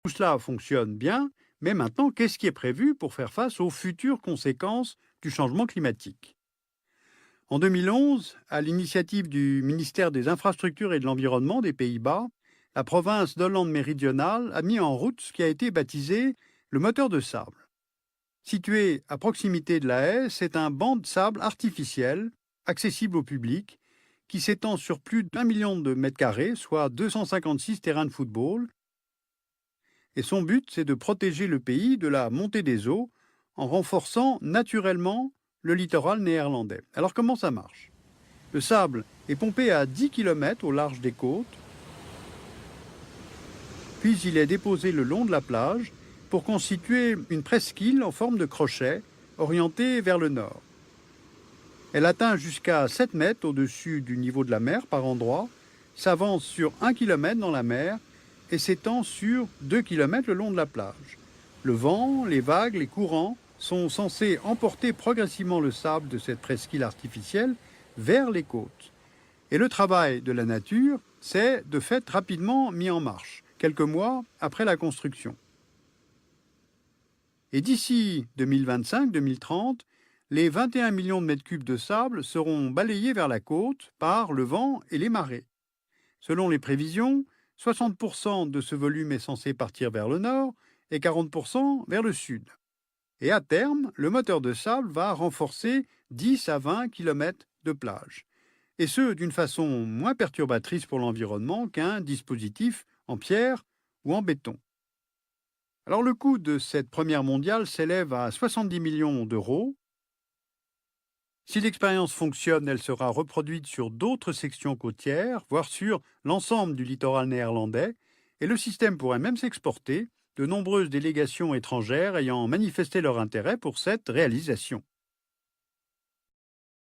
Tout cela fonctionne bien, mais maintenant, qu'est-ce qui est prévu pour faire face aux futures conséquences du changement climatique? En 2011, à l'initiative du ministère des Infrastructures et de l'Environnement des Pays-Bas, la province d'Hollande méridionale a mis en route ce qui a été baptisé le moteur de sable. Situé à proximité de La Haye, c'est un banc de sable artificiel, accessible au public, qui s'étend sur plus d'1 million de mètres carrés, soit 256 terrains de football. Et son but, c'est de protéger le pays de la montée des eaux en renforçant naturellement le littoral néerlandais. Alors comment ça marche? Le sable est pompé à 10 km au large des côtes, puis il est déposé le long de la plage pour constituer une presqu'île en forme de crochet orientée vers le nord. Elle atteint jusqu'à 7 mètres au-dessus du niveau de la mer par endroits, s'avance sur 1 km dans la mer et s'étend sur 2 km le long de la plage. Le vent, les vagues, les courants sont censés emporter progressivement le sable de cette presqu'île artificielle vers les côtes. Et le travail de la nature s'est de fait rapidement mis en marche, quelques mois après la construction. Et d'ici 2025-2030, les 21 millions de mètres cubes de sable seront balayés vers la côte par le vent et les marées. Selon les prévisions, 60% de ce volume est censé partir vers le nord et 40% vers le sud. Et à terme, le moteur de sable va renforcer 10 à 20 km de plage. Et ce, d'une façon moins perturbatrice pour l'environnement qu'un dispositif en pierre ou en béton. Alors le coût de cette première mondiale s'élève à 70 millions d'euros. Si l'expérience fonctionne, elle sera reproduite sur d'autres sections côtières, voire sur l'ensemble du littoral néerlandais, et le système pourrait même s'exporter, de nombreuses délégations étrangères ayant manifesté leur intérêt pour cette réalisation.